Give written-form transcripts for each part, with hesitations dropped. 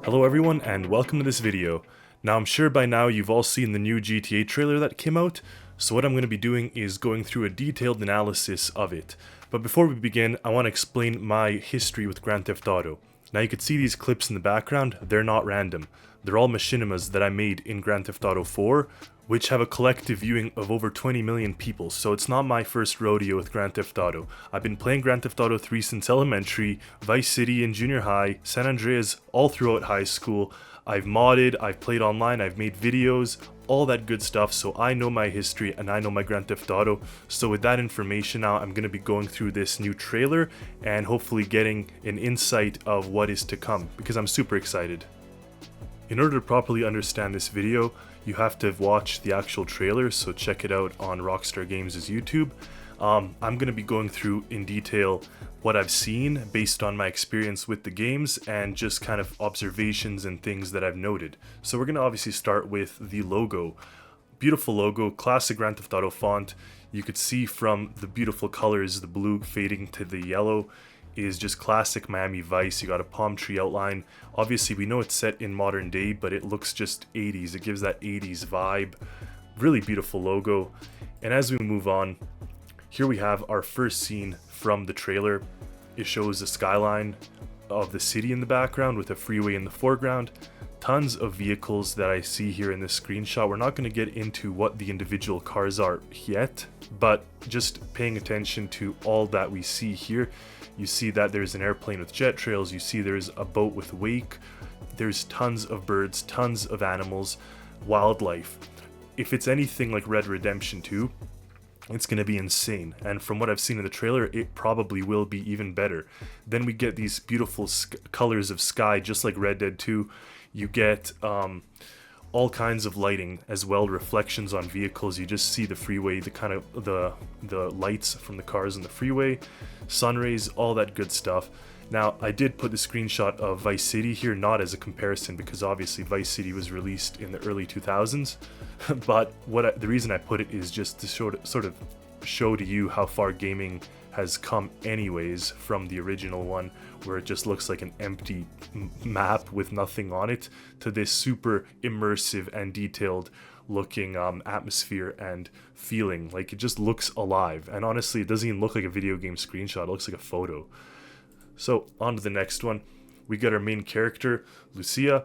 Hello everyone and welcome to this video. Now I'm sure by now you've all seen the new GTA trailer that came out, so what I'm going to be doing is going through a detailed analysis of it. But before we begin, I want to explain my history with Grand Theft Auto. Now you can see these clips in the background, they're not random. They're all machinimas that I made in Grand Theft Auto 4, which have a collective viewing of over 20 million people, so it's not my first rodeo with Grand Theft Auto. I've been playing Grand Theft Auto 3 since elementary, Vice City in junior high, San Andreas all throughout high school. I've modded, I've played online, I've made videos, all that good stuff, so I know my history and I know my Grand Theft Auto. So with that information now, I'm going to be going through this new trailer and hopefully getting an insight of what is to come, because I'm super excited. In order to properly understand this video, you have to have watched the actual trailer, so check it out on Rockstar Games' YouTube. I'm going to be going through in detail what I've seen based on my experience with the games and just kind of observations and things that I've noted. So we're going to obviously start with the logo. Beautiful logo, classic Grand Theft Auto font. You could see from the beautiful colors, the blue fading to the yellow, is just classic Miami Vice. You got a palm tree outline. Obviously we know it's set in modern day, but it looks just 80s. It gives that 80s vibe. Really beautiful logo. And as we move on, here we have our first scene from the trailer. It shows the skyline of the city in the background with a freeway in the foreground. Tons of vehicles that I see here in this screenshot. We're not going to get into what the individual cars are yet, but just paying attention to all that we see here. You see that there's an airplane with jet trails, you see there's a boat with wake, there's tons of birds, tons of animals, wildlife. If it's anything like Red Redemption 2, it's going to be insane, and from what I've seen in the trailer, it probably will be even better. Then we get these beautiful colors of sky, just like Red Dead 2. You get all kinds of lighting as well, reflections on vehicles. You just see the freeway, the kind of the lights from the cars on the freeway, sun rays, all that good stuff. Now I did put the screenshot of Vice City here, not as a comparison because obviously Vice City was released in the early 2000s, but the reason I put it is just to sort of show to you how far gaming has come anyways from the original one, where it just looks like an empty map with nothing on it, to this super immersive and detailed looking atmosphere and feeling. Like, it just looks alive, and honestly it doesn't even look like a video game screenshot, it looks like a photo. So on to the next one. We get our main character, Lucia.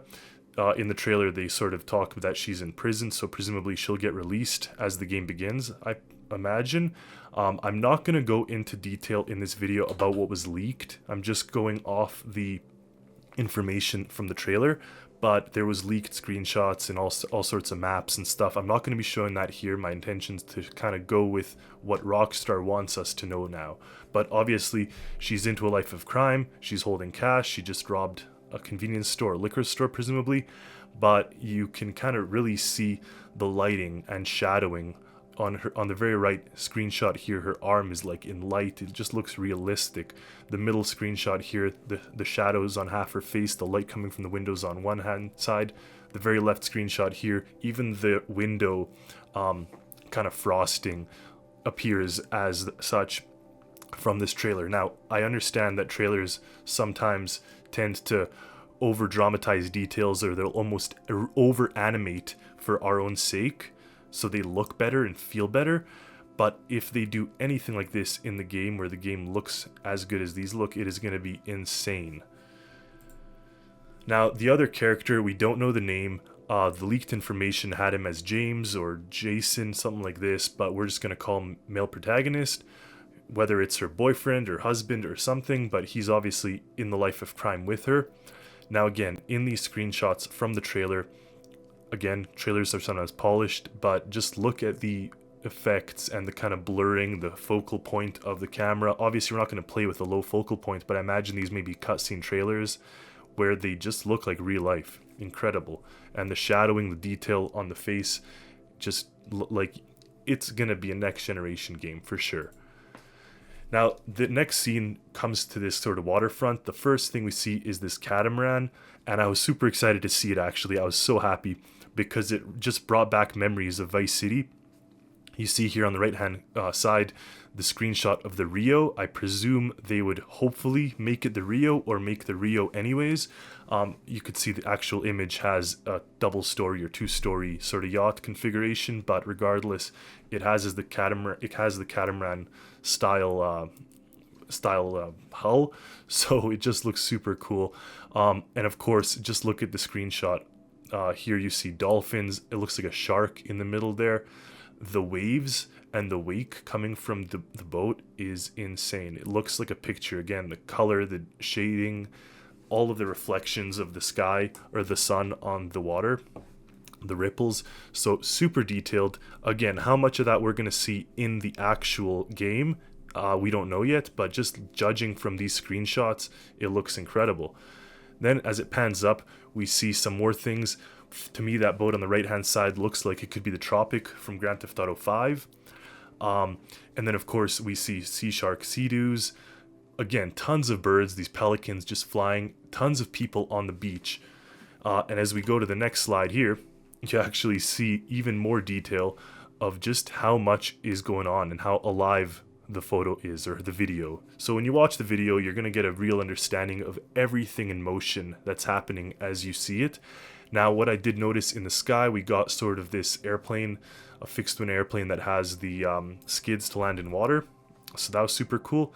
In the trailer they sort of talk that she's in prison, so presumably she'll get released as the game begins, I imagine. I'm not going to go into detail in this video about what was leaked. I'm just going off the information from the trailer, but there was leaked screenshots and all sorts of maps and stuff. I'm not going to be showing that here. My intention is to kind of go with what Rockstar wants us to know now. But obviously she's into a life of crime, she's holding cash, she just robbed a convenience store, a liquor store presumably, but you can kind of really see the lighting and shadowing on the very right screenshot here. Her arm is like in light, it just looks realistic. The middle screenshot here, the shadows on half her face, the light coming from the windows on one hand side. The very left screenshot here, even the window kind of frosting appears as such from this trailer. Now I understand that trailers sometimes tend to over dramatize details, or they'll almost over animate for our own sake, so they look better and feel better. But if they do anything like this in the game, where the game looks as good as these look, it is going to be insane. Now the other character, we don't know the name. The leaked information had him as James or Jason, something like this, but we're just going to call him male protagonist, whether it's her boyfriend or husband or something, but he's obviously in the life of crime with her. Now again, in these screenshots from the trailer, again, trailers are sometimes polished, but just look at the effects and the kind of blurring, the focal point of the camera. Obviously we're not going to play with a low focal point, but I imagine these may be cutscene trailers where they just look like real life. Incredible. And the shadowing, the detail on the face, just like it's going to be a next generation game for sure. Now the next scene comes to this sort of waterfront. The first thing we see is this catamaran, and I was super excited to see it actually. I was so happy because it just brought back memories of Vice City. You see here on the right hand side the screenshot of the Rio. I presume they would hopefully make it the Rio or make the Rio anyways. You could see the actual image has a double story or two-story sort of yacht configuration, but regardless, it has the catamaran style hull, so it just looks super cool. And of course, just look at the screenshot. Here you see dolphins. It looks like a shark in the middle there. The waves and the wake coming from the boat is insane. It looks like a picture. Again, the color, the shading, all of the reflections of the sky or the sun on the water, the ripples. So super detailed. Again, how much of that we're going to see in the actual game, we don't know yet, but just judging from these screenshots, it looks incredible. Then as it pans up, we see some more things. To me, that boat on the right hand side looks like it could be the Tropic from Grand Theft Auto 5. And then of course we see sea shark, sea-doos. Again, tons of birds, these pelicans just flying, tons of people on the beach. And as we go to the next slide here, you actually see even more detail of just how much is going on and how alive the photo is, or the video. So when you watch the video, you're going to get a real understanding of everything in motion that's happening as you see it. Now, what I did notice in the sky, we got sort of this airplane, a fixed wing airplane that has the skids to land in water. So that was super cool.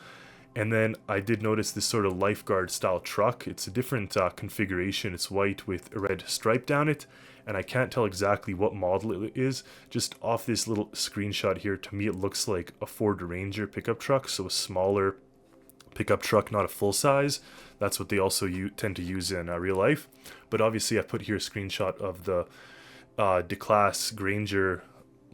And then I did notice this sort of lifeguard style truck. It's a different configuration. It's white with a red stripe down it. And I can't tell exactly what model it is. Just off this little screenshot here, to me it looks like a Ford Ranger pickup truck. So a smaller pickup truck, not a full size. That's what they also tend to use in real life. But obviously I put here a screenshot of the D-Class Granger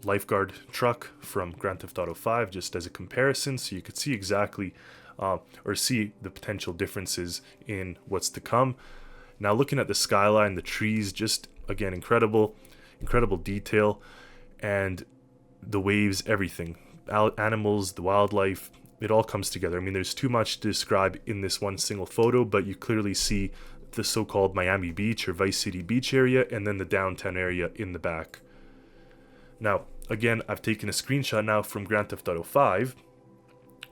lifeguard truck from Grand Theft Auto 5 just as a comparison, so you could see exactly or see the potential differences in what's to come. Now looking at the skyline, the trees, just again incredible detail, and the waves, everything, animals, the wildlife, it all comes together. I mean, there's too much to describe in this one single photo, but you clearly see the so-called Miami Beach or Vice City Beach area, and then the downtown area in the back. Now, again, I've taken a screenshot now from Grand Theft Auto 5,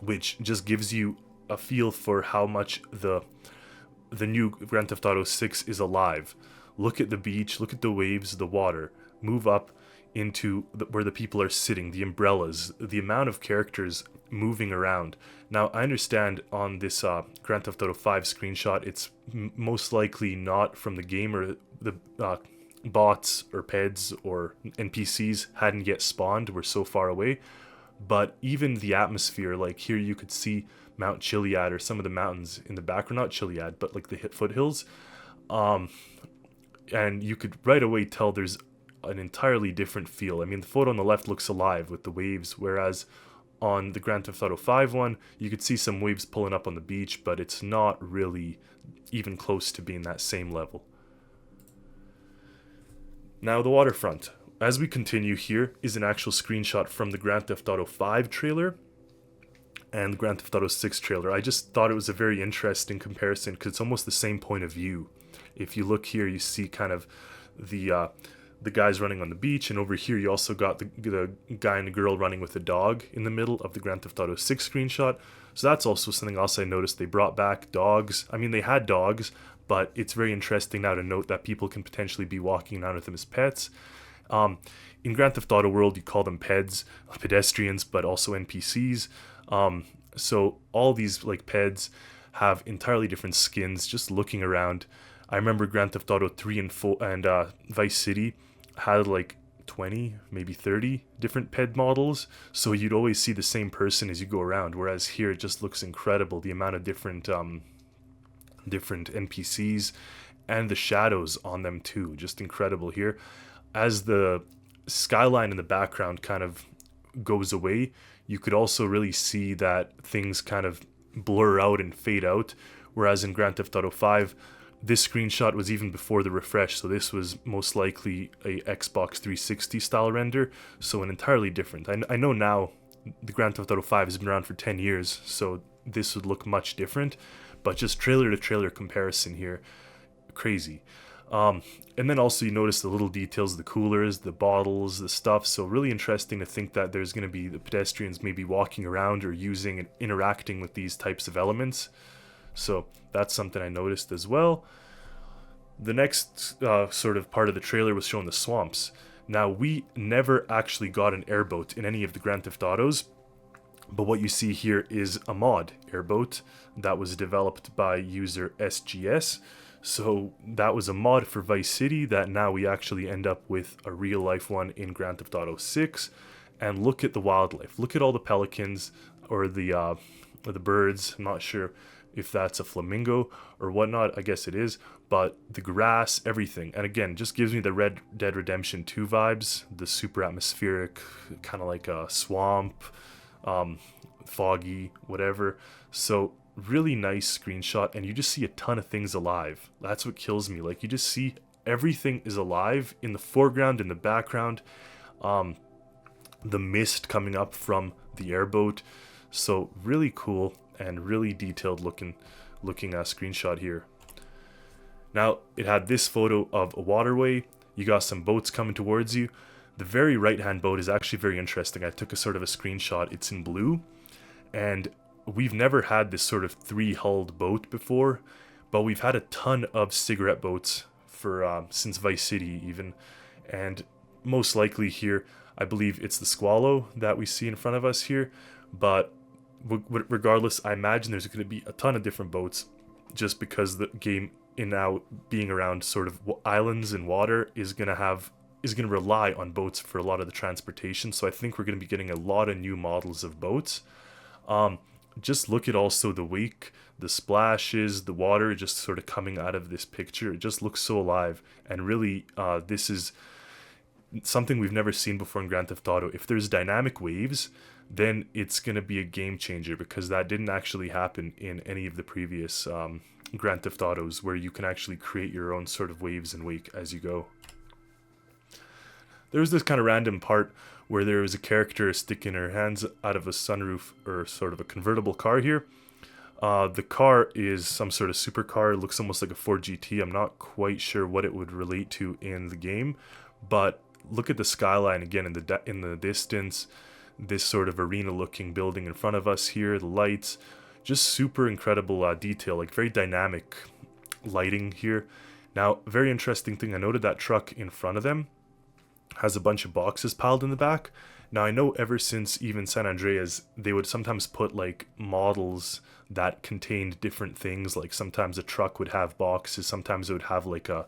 which just gives you a feel for how much the new Grand Theft Auto 6 is alive. Look at the beach, look at the waves, the water. Move up into where the people are sitting, the umbrellas, the amount of characters moving around. Now, I understand on this Grand Theft Auto 5 screenshot, it's most likely not from the game, or the bots or peds or NPCs hadn't yet spawned, we're so far away. But even the atmosphere, like here you could see Mount Chiliad or some of the mountains in the background, not Chiliad, but like the foothills. And you could right away tell there's an entirely different feel. I mean, the photo on the left looks alive with the waves, whereas on the Grand Theft Auto 5 one, you could see some waves pulling up on the beach, but it's not really even close to being that same level. Now the waterfront. As we continue, here is an actual screenshot from the Grand Theft Auto 5 trailer and the Grand Theft Auto 6 trailer. I just thought it was a very interesting comparison because it's almost the same point of view. If you look here, you see kind of the guys running on the beach, and over here you also got the guy and the girl running with a dog in the middle of the Grand Theft Auto 6 screenshot. So that's also something else I noticed. They brought back dogs. I mean, they had dogs, but it's very interesting now to note that people can potentially be walking around with them as pets. In Grand Theft Auto World, you call them peds, pedestrians, but also NPCs. So all these like peds have entirely different skins. Just looking around, I remember Grand Theft Auto 3 and 4 and Vice City had like 20, maybe 30 different ped models. So you'd always see the same person as you go around. Whereas here, it just looks incredible. The amount of different NPCs and the shadows on them too, just incredible here. As the skyline in the background kind of goes away, you could also really see that things kind of blur out and fade out, whereas in Grand Theft Auto 5, this screenshot was even before the refresh, so this was most likely a Xbox 360 style render, so an entirely different. I know now the Grand Theft Auto 5 has been around for 10 years, so this would look much different, but just trailer to trailer comparison here, crazy. And then also you notice the little details, the coolers, the bottles, the stuff. So really interesting to think that there's going to be the pedestrians maybe walking around or using and interacting with these types of elements. So that's something I noticed as well. The next sort of part of the trailer was showing the swamps. Now, we never actually got an airboat in any of the Grand Theft Autos, but what you see here is a mod airboat that was developed by user SGS. So that was a mod for Vice City that now we actually end up with a real life one in Grand Theft Auto 6. And look at the wildlife. Look at all the pelicans or the birds. I'm not sure if that's a flamingo or whatnot. I guess it is. But the grass, everything. And again, just gives me the Red Dead Redemption 2 vibes. The super atmospheric, kind of like a swamp, foggy, whatever. So really nice screenshot, and you just see a ton of things alive. That's what kills me. Like, you just see everything is alive in the foreground, in the background. The mist coming up from the airboat. So really cool and really detailed looking screenshot here. Now, it had this photo of a waterway. You got some boats coming towards you. The very right hand boat is actually very interesting. I took a sort of a screenshot. It's in blue, and we've never had this sort of three-hulled boat before, but we've had a ton of cigarette boats for since Vice City even, and most likely here, I believe it's the Squallow that we see in front of us here, but regardless, I imagine there's going to be a ton of different boats, just because the game in now being around sort of islands and water is going to rely on boats for a lot of the transportation. So I think we're going to be getting a lot of new models of boats. Just look at also the wake, the splashes, the water just sort of coming out of this picture. It just looks so alive, and really this is something we've never seen before in Grand Theft Auto. If there's dynamic waves, then it's going to be a game changer, because that didn't actually happen in any of the previous Grand Theft Autos, where you can actually create your own sort of waves and wake as you go. There was this kind of random part where there was a character sticking her hands out of a sunroof or sort of a convertible car here. The car is some sort of supercar. It looks almost like a Ford GT. I'm not quite sure what it would relate to in the game, but look at the skyline again in the distance. This sort of arena-looking building in front of us here. The lights, just super incredible detail, like very dynamic lighting here. Now, very interesting thing. I noted that truck in front of them has a bunch of boxes piled in the back. Now, I know ever since even San Andreas, they would sometimes put like models that contained different things. Like sometimes a truck would have boxes, sometimes it would have like a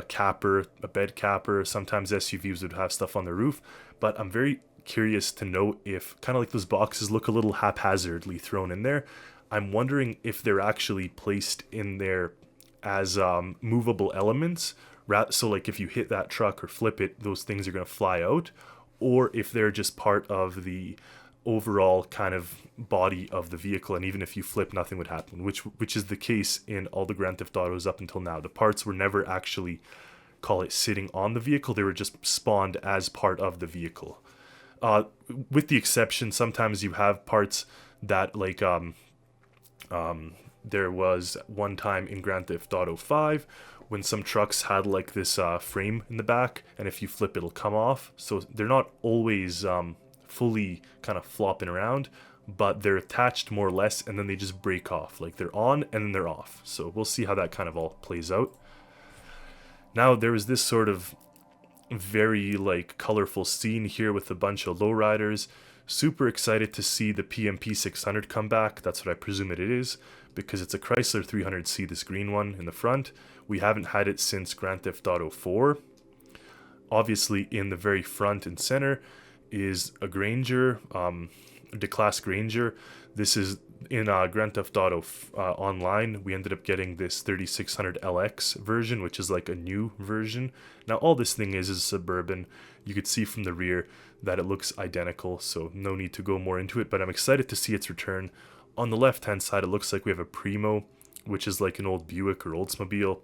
capper, a bed capper. Sometimes SUVs would have stuff on the roof. But I'm very curious to know if kind of like those boxes look a little haphazardly thrown in there. I'm wondering if they're actually placed in there as movable elements. So like if you hit that truck or flip it, those things are going to fly out, or if they're just part of the overall kind of body of the vehicle, and even if you flip, nothing would happen, which is the case in all the Grand Theft Autos up until now. The parts were never actually, call it, sitting on the vehicle. They were just spawned as part of the vehicle. With the exception, sometimes you have parts that like there was one time in Grand Theft Auto 5 when some trucks had like this frame in the back, and if you flip it'll come off. So they're not always fully kind of flopping around, but they're attached more or less, and then they just break off. Like they're on and then they're off. So we'll see how that kind of all plays out. Now there was this sort of very like colorful scene here with a bunch of lowriders. Super excited to see the PMP 600 come back. That's what I presume it is, because it's a Chrysler 300C, this green one in the front. We haven't had it since Grand Theft Auto 4. Obviously, in the very front and center is a Granger, D-Class Granger. This is in Grand Theft Auto Online. We ended up getting this 3600 LX version, which is like a new version. Now, all this thing is a Suburban. You could see from the rear that it looks identical, so no need to go more into it, but I'm excited to see its return. On the left-hand side, it looks like we have a Primo, which is like an old Buick or Oldsmobile.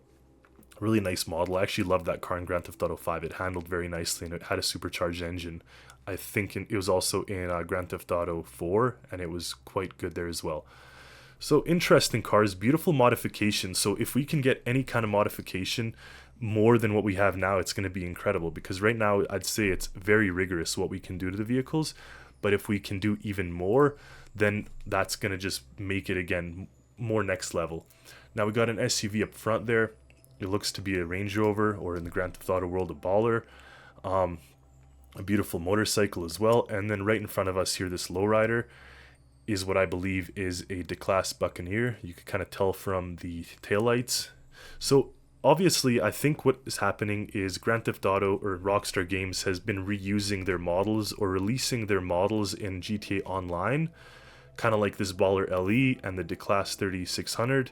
Really nice model. I actually love that car in Grand Theft Auto 5. It handled very nicely, and it had a supercharged engine. I think it was also in Grand Theft Auto 4, and it was quite good there as well. So interesting cars, beautiful modification. So if we can get any kind of modification more than what we have now, it's going to be incredible, because right now I'd say it's very rigorous what we can do to the vehicles. But if we can do even more, then that's going to just make it again more next level. Now we got an SUV up front there. It looks to be a Range Rover, or in the Grand Theft Auto world, a Baller. A beautiful motorcycle as well. And then right in front of us here, this lowrider is what I believe is a D-Class Buccaneer. You can kind of tell from the taillights. So obviously, I think what is happening is Grand Theft Auto, or Rockstar Games, has been reusing their models or releasing their models in GTA Online, kind of like this Baller LE and the D-Class 3600,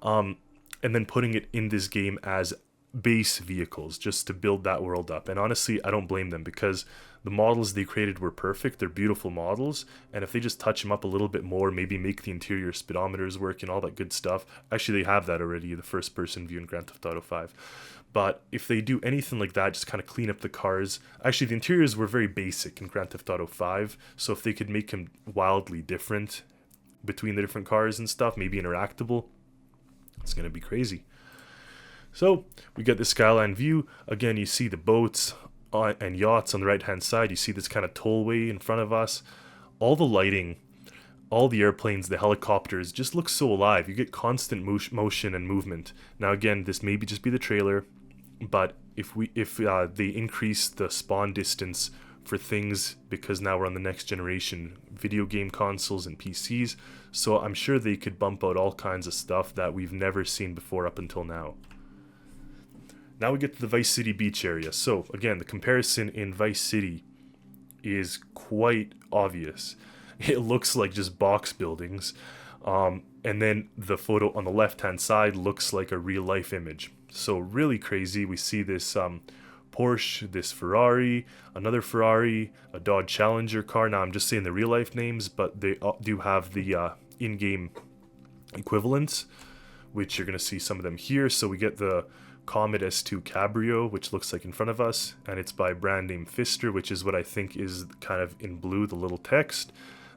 and then putting it in this game as base vehicles just to build that world up. And honestly, I don't blame them, because the models they created were perfect. They're beautiful models, and if they just touch them up a little bit more, maybe make the interior speedometers work and all that good stuff. Actually, they have that already, the first person view in Grand Theft Auto 5. But if they do anything like that, just kind of clean up the cars. Actually, the interiors were very basic in Grand Theft Auto 5, so if they could make them wildly different between the different cars and stuff, maybe interactable, it's going to be crazy. So we get the skyline view. Again, you see the boats and yachts on the right hand side. You see this kind of tollway in front of us. All the lighting, all the airplanes, the helicopters just look so alive. You get constant motion and movement. Now again, this may just be the trailer, but if they increase the spawn distance for things, because now we're on the next generation video game consoles and PCs, so I'm sure they could bump out all kinds of stuff that we've never seen before up until now. Now we get to the Vice City Beach area. So again, the comparison in Vice City is quite obvious. It looks like just box buildings. And then the photo on the left-hand side looks like a real-life image. So really crazy. We see this Porsche, this Ferrari, another Ferrari, a Dodge Challenger car. Now I'm just saying the real-life names, but they do have the in-game equivalents, which you're going to see some of them here. So we get the Comet S2 Cabrio, which looks like in front of us, and it's by brand name Pfister, which is what I think is kind of in blue, the little text.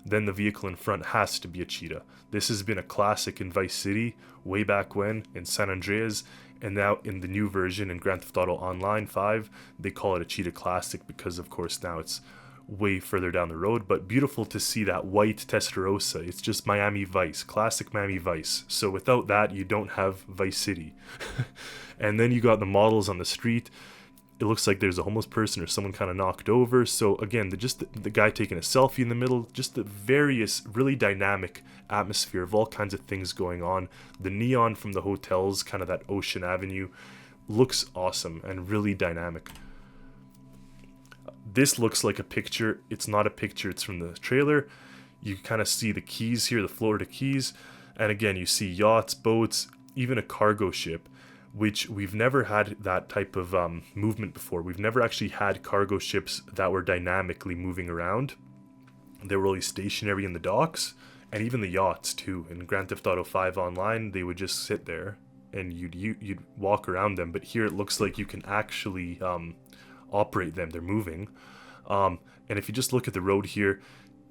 Then the vehicle in front has to be a cheetah. This has been a classic in Vice City way back when, in San Andreas, and now in the new version in Grand Theft Auto Online 5, they call it a Cheetah Classic, because of course now it's way further down the road. But beautiful to see that white Testarossa. It's just Miami Vice, classic Miami Vice. So without that, you don't have Vice City. And then you got the models on the street. It looks like there's a homeless person or someone kind of knocked over. So again, the guy taking a selfie in the middle, just the various really dynamic atmosphere of all kinds of things going on. The neon from the hotels, kind of that Ocean Avenue, looks awesome and really dynamic. This looks like a picture. It's not a picture, it's from the trailer. You kind of see the Keys here, the Florida Keys. And again, you see yachts, boats, even a cargo ship, which we've never had that type of movement before. We've never actually had cargo ships that were dynamically moving around. They were always stationary in the docks, and even the yachts too. In Grand Theft Auto 5 Online, they would just sit there and you'd walk around them. But here it looks like you can actually operate them. They're moving. And if you just look at the road here,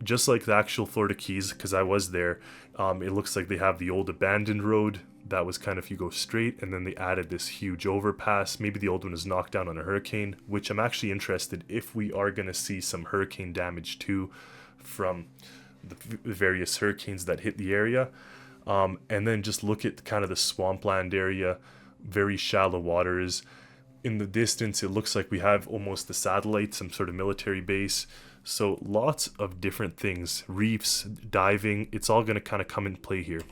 just like the actual Florida Keys, because I was there, it looks like they have the old abandoned road that was kind of, if you go straight, and then they added this huge overpass. Maybe the old one was knocked down on a hurricane, which I'm actually interested if we are going to see some hurricane damage too from the various hurricanes that hit the area. And then just look at kind of the swampland area, very shallow waters. In the distance, it looks like we have almost the satellite, some sort of military base. So lots of different things, reefs, diving, it's all going to kind of come into play here.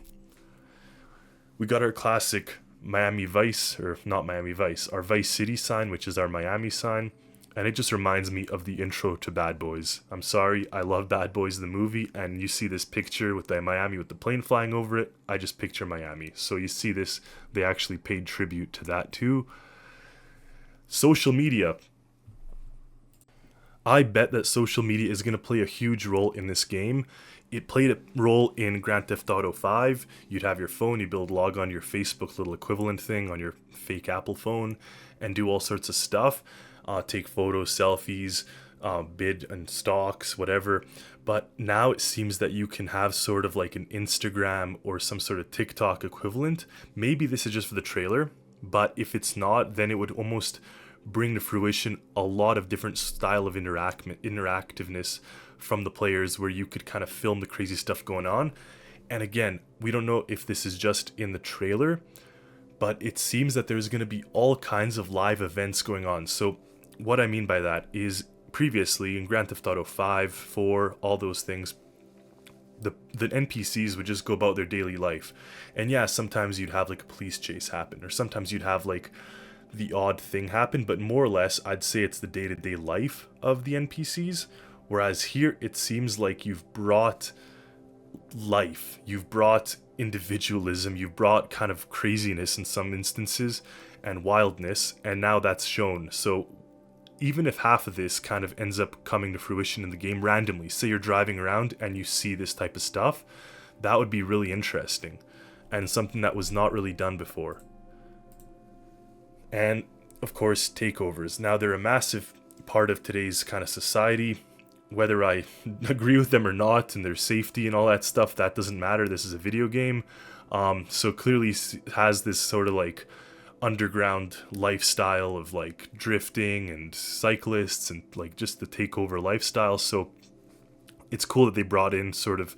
We got our classic Miami Vice, or not Miami Vice, our Vice City sign, which is our Miami sign. And it just reminds me of the intro to Bad Boys. I'm sorry, I love Bad Boys the movie, and you see this picture with the Miami with the plane flying over it, I just picture Miami. So you see this, they actually paid tribute to that too. Social media. I bet that social media is going to play a huge role in this game. It played a role in Grand Theft Auto 5. You'd have your phone, you'd be able to log on your Facebook little equivalent thing on your fake Apple phone and do all sorts of stuff. Take photos, selfies, bid and stocks, whatever. But now it seems that you can have sort of like an Instagram or some sort of TikTok equivalent. Maybe this is just for the trailer, but if it's not, then it would almost bring to fruition a lot of different style of interactiveness from the players, where you could kind of film the crazy stuff going on. And again, we don't know if this is just in the trailer, but it seems that there's going to be all kinds of live events going on. So what I mean by that is, previously in Grand Theft Auto 5, 4, all those things, the NPCs would just go about their daily life. And yeah, sometimes you'd have like a police chase happen, or sometimes you'd have like the odd thing happen, but more or less I'd say it's the day-to-day life of the NPCs. Whereas here it seems like you've brought life, you've brought individualism, you've brought kind of craziness in some instances and wildness, and now that's shown. So even if half of this kind of ends up coming to fruition in the game randomly, say you're driving around and you see this type of stuff, that would be really interesting and something that was not really done before. And of course, takeovers. Now, they're a massive part of today's kind of society. Whether I agree with them or not, and their safety and all that stuff, that doesn't matter. This is a video game. So clearly has this sort of like underground lifestyle of like drifting and cyclists and like just the takeover lifestyle. So it's cool that they brought in sort of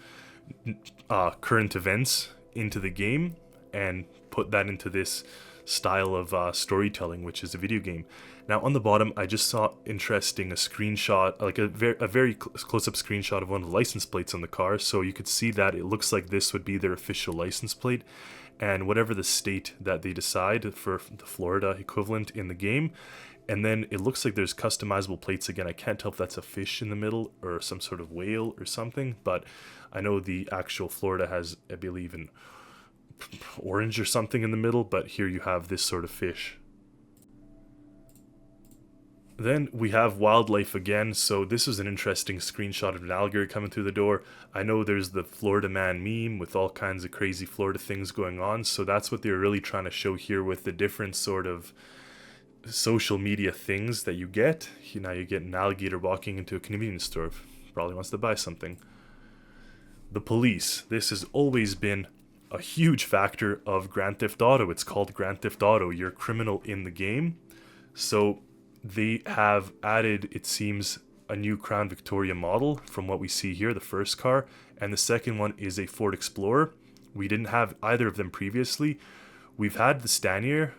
current events into the game and put that into this style of storytelling, which is a video game. Now on the bottom, I just saw interesting a screenshot, like a very close-up screenshot of one of the license plates on the car. So you could see that it looks like this would be their official license plate, and whatever the state that they decide for the Florida equivalent in the game. And then it looks like there's customizable plates again. I can't tell if that's a fish in the middle or some sort of whale or something, but I know the actual Florida has, I believe, an orange or something in the middle, but here you have this sort of fish. Then we have wildlife again. So this is an interesting screenshot of an alligator coming through the door. I know there's the Florida man meme with all kinds of crazy Florida things going on. So that's what they're really trying to show here with the different sort of social media things that you get. Now you get an alligator walking into a convenience store, probably wants to buy something. The police. This has always been a huge factor of Grand Theft Auto. It's called Grand Theft Auto. You're a criminal in the game. So they have added, it seems, a new Crown Victoria model from what we see here, the first car, and the second one is a Ford Explorer. We didn't have either of them previously. We've had the Stainer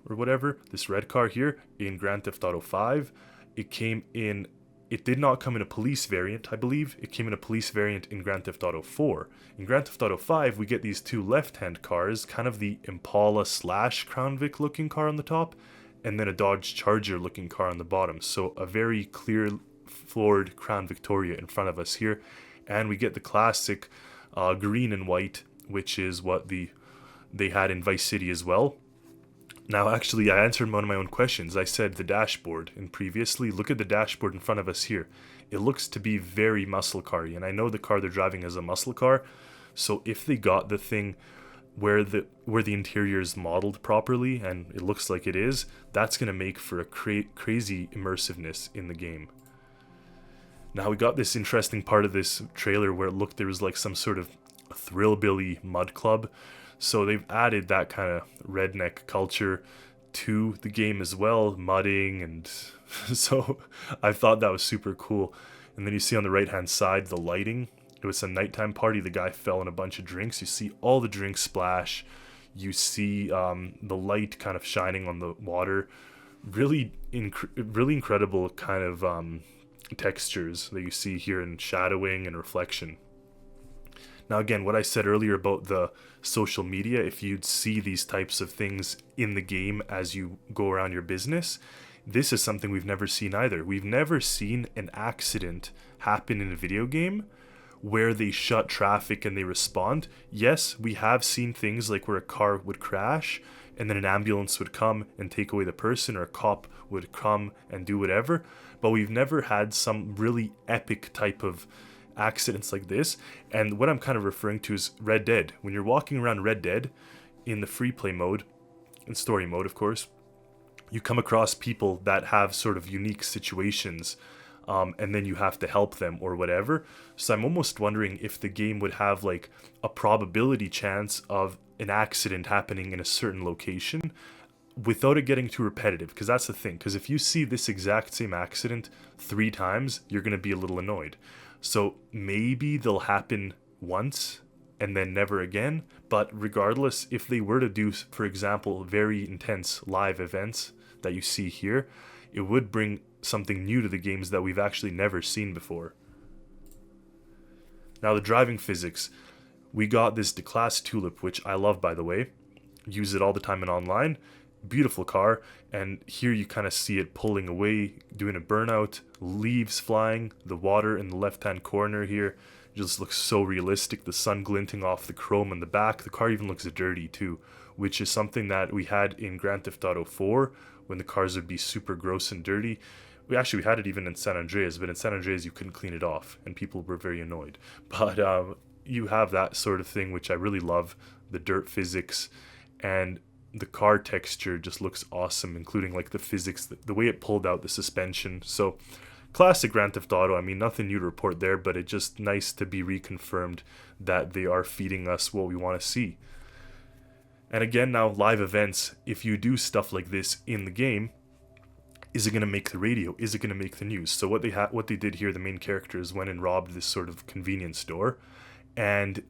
or whatever, this red car here in Grand Theft Auto 5. It did not come in a police variant, I believe. It came in a police variant in Grand Theft Auto 4. In Grand Theft Auto 5, we get these two left-hand cars, kind of the Impala / Crown Vic looking car on the top, and then a Dodge Charger looking car on the bottom. So a very clear Ford Crown Victoria in front of us here. And we get the classic green and white, which is what they had in Vice City as well. Now, actually, I answered one of my own questions. I said the dashboard, and previously, look at the dashboard in front of us here. It looks to be very muscle car-y, and I know the car they're driving is a muscle car. So if they got the thing where the interior is modeled properly, and it looks like it is, that's going to make for a crazy immersiveness in the game. Now we got this interesting part of this trailer where it looked there was like some sort of Thrillbilly mud club. So they've added that kind of redneck culture to the game as well, mudding, and so I thought that was super cool. And then you see on the right hand side the lighting. It was a nighttime party. The guy fell in a bunch of drinks. You see all the drinks splash. You see the light kind of shining on the water. Really incredible kind of textures that you see here in shadowing and reflection. Now again, what I said earlier about the social media, if you'd see these types of things in the game as you go around your business, this is something we've never seen either. We've never seen an accident happen in a video game where they shut traffic and they respond. Yes, we have seen things like where a car would crash and then an ambulance would come and take away the person, or a cop would come and do whatever, but we've never had some really epic type of accidents like this. And what I'm kind of referring to is Red Dead. When you're walking around Red Dead in the free play mode, in story mode of course, you come across people that have sort of unique situations. and then you have to help them or whatever. So I'm almost wondering if the game would have like a probability chance of an accident happening in a certain location without it getting too repetitive, because that's the thing. Because if you see this exact same accident 3 times, you're going to be a little annoyed. So maybe they'll happen once and then never again. But regardless, if they were to do, for example, very intense live events that you see here, it would bring something new to the games that we've actually never seen before. Now the driving physics. We got this Declasse Tulip, which I love, by the way. Use it all the time in online. Beautiful car, and here you kind of see it pulling away, doing a burnout, leaves flying, the water in the left hand corner here just looks so realistic, the sun glinting off the chrome in the back. The car even looks dirty too, which is something that we had in Grand Theft Auto 4 when the cars would be super gross and dirty. We had it even in San Andreas, but in San Andreas you couldn't clean it off and people were very annoyed. But you have that sort of thing, which I really love, the dirt physics, and the car texture just looks awesome, including like the physics, the way it pulled out the suspension. So classic Grand Theft Auto. I mean, nothing new to report there, but it's just nice to be reconfirmed that they are feeding us what we want to see. And again, now live events, if you do stuff like this in the game, is it going to make the radio? Is it going to make the news? So what they did here, the main characters went and robbed this sort of convenience store, and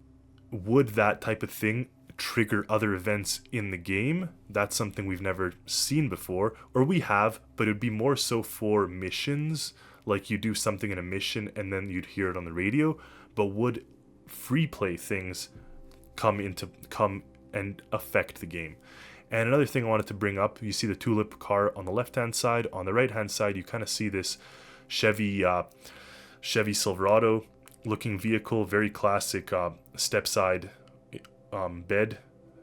would that type of thing trigger other events in the game? That's something we've never seen before, or we have, but it'd be more so for missions, like you do something in a mission and then you'd hear it on the radio. But would free play things come and affect the game? And another thing I wanted to bring up, you see the Tulip car on the left hand side. On the right hand side you kind of see this Chevy Silverado looking vehicle, very classic step side bed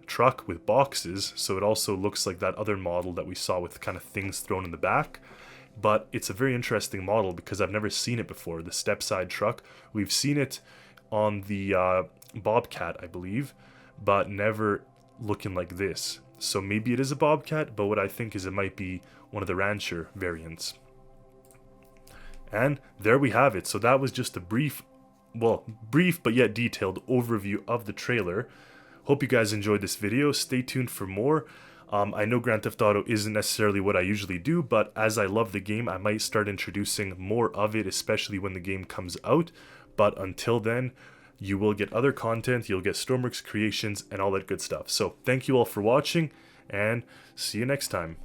truck with boxes. So it also looks like that other model that we saw with kind of things thrown in the back. But it's a very interesting model because I've never seen it before. The step side truck, we've seen it on the Bobcat, I believe, but never looking like this. So maybe it is a Bobcat, but what I think is it might be one of the Rancher variants. And there we have it. So that was just a brief but yet detailed overview of the trailer. Hope you guys enjoyed this video. Stay tuned for more. I know Grand Theft Auto isn't necessarily what I usually do, but as I love the game, I might start introducing more of it, especially when the game comes out. But until then, you will get other content, you'll get Stormworks creations and all that good stuff. So thank you all for watching, and see you next time.